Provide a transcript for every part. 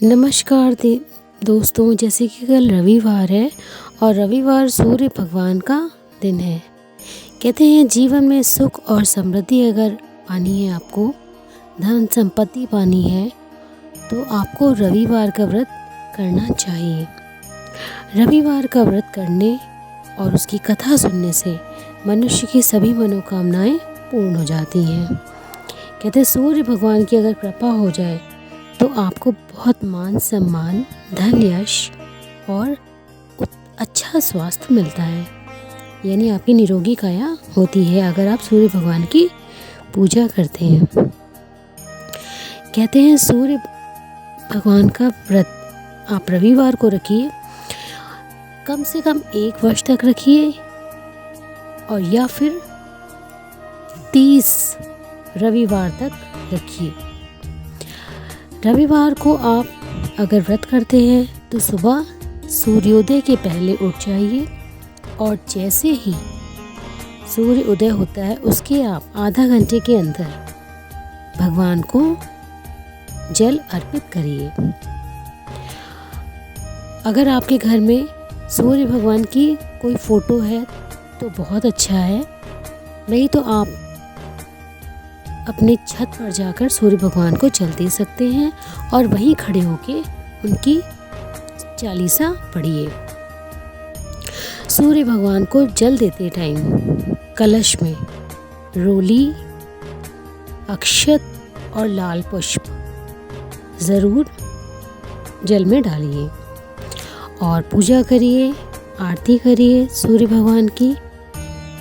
नमस्कार दोस्तों, जैसे कि कल रविवार है और रविवार सूर्य भगवान का दिन है। कहते हैं जीवन में सुख और समृद्धि अगर पानी है, आपको धन संपत्ति पानी है तो आपको रविवार का व्रत करना चाहिए। रविवार का व्रत करने और उसकी कथा सुनने से मनुष्य की सभी मनोकामनाएं पूर्ण हो जाती हैं। कहते हैं सूर्य भगवान की अगर कृपा हो जाए तो आपको बहुत मान सम्मान, धन, यश और अच्छा स्वास्थ्य मिलता है, यानी आपकी निरोगी काया होती है अगर आप सूर्य भगवान की पूजा करते हैं। कहते हैं सूर्य भगवान का व्रत आप रविवार को रखिए, कम से कम 1 वर्ष तक रखिए और या फिर 30 रविवार तक रखिए। रविवार को आप अगर व्रत करते हैं तो सुबह सूर्योदय के पहले उठ जाइए और जैसे ही सूर्य उदय होता है उसके आप आधा घंटे के अंदर भगवान को जल अर्पित करिए। अगर आपके घर में सूर्य भगवान की कोई फ़ोटो है तो बहुत अच्छा है, नहीं तो आप अपने छत पर जाकर सूर्य भगवान को जल दे सकते हैं और वहीं खड़े होके उनकी चालीसा पढ़िए। सूर्य भगवान को जल देते टाइम कलश में रोली, अक्षत और लाल पुष्प ज़रूर जल में डालिए और पूजा करिए, आरती करिए सूर्य भगवान की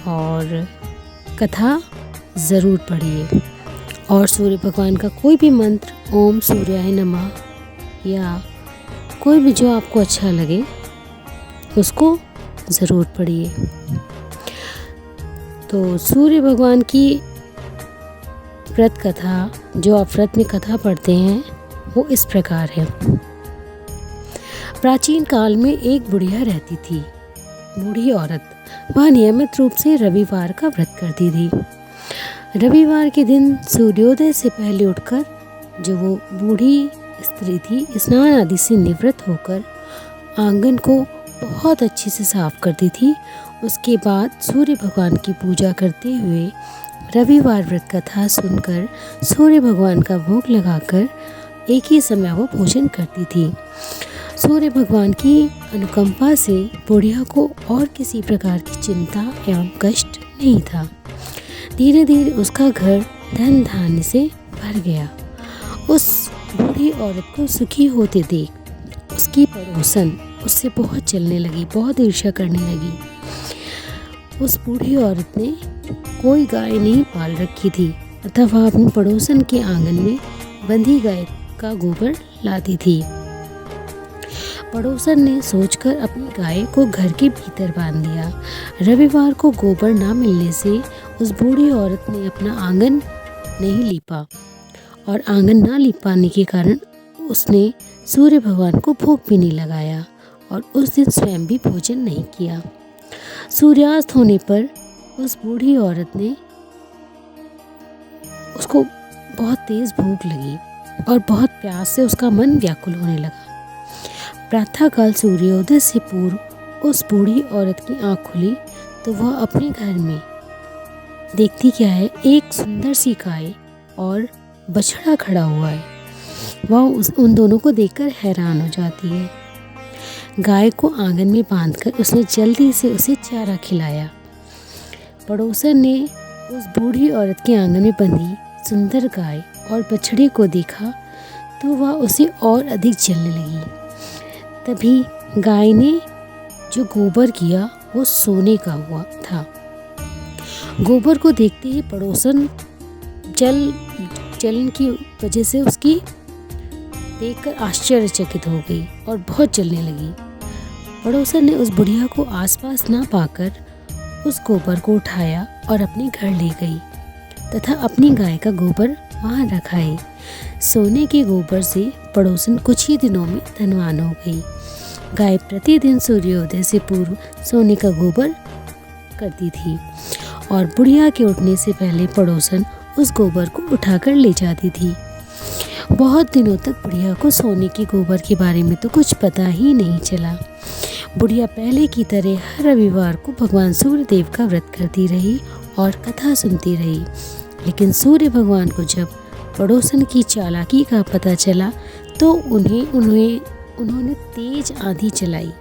और कथा ज़रूर पढ़िए। और सूर्य भगवान का कोई भी मंत्र, ओम सूर्याय नमः या कोई भी जो आपको अच्छा लगे उसको ज़रूर पढ़िए। तो सूर्य भगवान की व्रत कथा, जो आप व्रत में कथा पढ़ते हैं, वो इस प्रकार है। प्राचीन काल में एक बुढ़िया रहती थी, बूढ़ी औरत। वह नियमित रूप से रविवार का व्रत करती थी। रविवार के दिन सूर्योदय से पहले उठकर जो वो बूढ़ी स्त्री थी, स्नान आदि से निवृत्त होकर आंगन को बहुत अच्छे से साफ करती थी। उसके बाद सूर्य भगवान की पूजा करते हुए रविवार व्रत कथा सुनकर सूर्य भगवान का भोग लगाकर एक ही समय वो भोजन करती थी। सूर्य भगवान की अनुकंपा से बुढ़िया को और किसी प्रकार की चिंता एवं कष्ट नहीं था। धीरे धीरे उसका घर धन धान्य से भर गया। उस बूढ़ी औरत को सुखी होते देख उसकी पड़ोसन उससे बहुत चलने लगी, बहुत ईर्ष्या करने लगी। उस बूढ़ी औरत ने कोई गाय नहीं पाल रखी थी, अतः वह अपनी पड़ोसन के आंगन में बंधी गाय का गोबर लाती थी। पड़ोसन ने सोचकर अपनी गाय को घर के भीतर बांध दिया। रविवार को गोबर ना मिलने से उस बूढ़ी औरत ने अपना आंगन नहीं लीपा और आंगन ना लीप पाने के कारण उसने सूर्य भगवान को भोग भी नहीं लगाया और उस दिन स्वयं भी भोजन नहीं किया। सूर्यास्त होने पर उस बूढ़ी औरत ने उसको बहुत तेज भूख लगी और बहुत प्यास से उसका मन व्याकुल होने लगा। प्रातःकाल सूर्योदय से पूर्व उस बूढ़ी औरत की आँख खुली तो वह अपने घर में देखती क्या है, एक सुंदर सी गाय और बछड़ा खड़ा हुआ है। वह उन दोनों को देखकर हैरान हो जाती है। गाय को आंगन में बांधकर उसने जल्दी से उसे चारा खिलाया। पड़ोसन ने उस बूढ़ी औरत के आंगन में बंधी सुंदर गाय और बछड़े को देखा तो वह उसे और अधिक जलने लगी। तभी गाय ने जो गोबर किया वो सोने का हुआ था। गोबर को देखते ही पड़ोसन जलन की वजह से उसकी देखकर आश्चर्यचकित हो गई और बहुत जलने लगी। पड़ोसन ने उस बुढ़िया को आसपास ना पाकर उस गोबर को उठाया और अपने घर ले गई तथा अपनी गाय का गोबर वहाँ रखाई। सोने के गोबर से पड़ोसन कुछ ही दिनों में धनवान हो गई। गाय प्रतिदिन सूर्योदय से पूर्व सोने का गोबर करती थी और बुढ़िया के उठने से पहले पड़ोसन उस गोबर को उठाकर ले जाती थी। बहुत दिनों तक बुढ़िया को सोने के गोबर के बारे में तो कुछ पता ही नहीं चला। बुढ़िया पहले की तरह हर रविवार को भगवान सूर्य देव का व्रत करती रही और कथा सुनती रही। लेकिन सूर्य भगवान को जब पड़ोसन की चालाकी का पता चला तो उन्होंने तेज आंधी चलाई।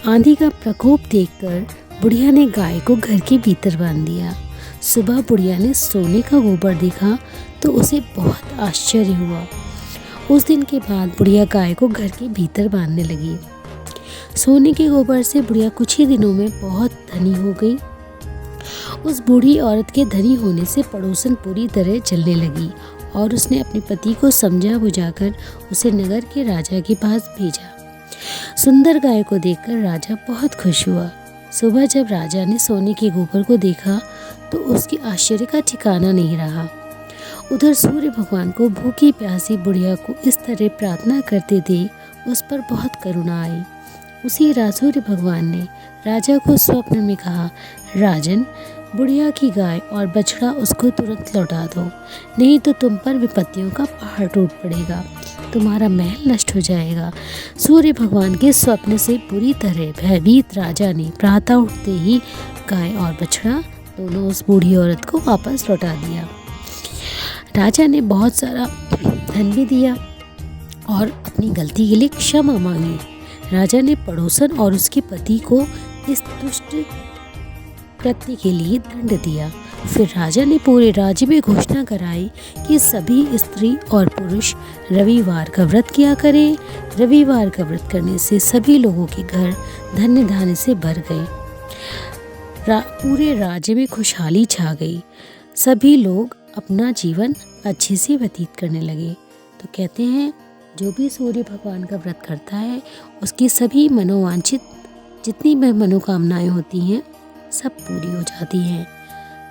आंधी का प्रकोप देखकर बुढ़िया ने गाय को घर के भीतर बांध दिया। सुबह बुढ़िया ने सोने का गोबर देखा तो उसे बहुत आश्चर्य हुआ। उस दिन के बाद बुढ़िया गाय को घर के भीतर बांधने लगी। सोने के गोबर से बुढ़िया कुछ ही दिनों में बहुत धनी हो गई। उस बूढ़ी औरत के धनी होने से पड़ोसन पूरी तरह जलने लगी और उसने अपने पति को समझा बुझाकर उसे नगर के राजा के पास भेजा। सुंदर गाय को देखकर राजा बहुत खुश हुआ। सुबह जब राजा ने सोने के गोबर को देखा तो उसके आश्चर्य का ठिकाना नहीं रहा। उधर सूर्य भगवान को भूखी प्यासी बुढ़िया को इस तरह प्रार्थना करते देख उस पर बहुत करुणा आई। उसी रात सूर्य भगवान ने राजा को स्वप्न में कहा, राजन, बुढ़िया की गाय और बछड़ा उसको तुरंत लौटा दो, नहीं तो तुम पर विपत्तियों का पहाड़ टूट पड़ेगा, तुम्हारा महल नष्ट हो जाएगा। सूर्य भगवान के स्वप्न से पूरी तरह भयभीत राजा ने प्रातः उठते ही गाय और बछड़ा दोनों उस बूढ़ी औरत को वापस लौटा दिया। राजा ने बहुत सारा धन भी दिया और अपनी गलती के लिए क्षमा मांगी। राजा ने पड़ोसन और उसके पति को इस दुष्ट कृत्य के लिए दंड दिया। फिर राजा ने पूरे राज्य में घोषणा कराई कि सभी स्त्री और पुरुष रविवार का व्रत किया करें। रविवार का व्रत करने से सभी लोगों के घर धन्य धान्य से भर गए। पूरे राज्य में खुशहाली छा गई। सभी लोग अपना जीवन अच्छे से व्यतीत करने लगे। तो कहते हैं, जो भी सूर्य भगवान का व्रत करता है उसकी सभी मनोवांछित जितनी भी मनोकामनाएं होती हैं सब पूरी हो जाती हैं।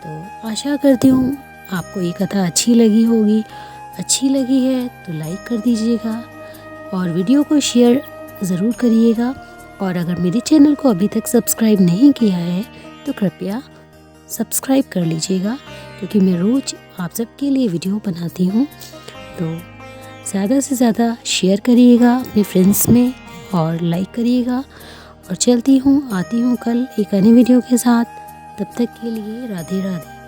तो आशा करती हूँ आपको ये कथा अच्छी लगी होगी। अच्छी लगी है तो लाइक कर दीजिएगा और वीडियो को शेयर ज़रूर करिएगा। और अगर मेरे चैनल को अभी तक सब्सक्राइब नहीं किया है तो कृपया सब्सक्राइब कर लीजिएगा, क्योंकि मैं रोज़ आप सबके लिए वीडियो बनाती हूँ। तो ज़्यादा से ज़्यादा शेयर करिएगा अपने फ्रेंड्स में और लाइक करिएगा। और आती हूँ कल एक अन्य वीडियो के साथ। तब तक के लिए राधे राधे।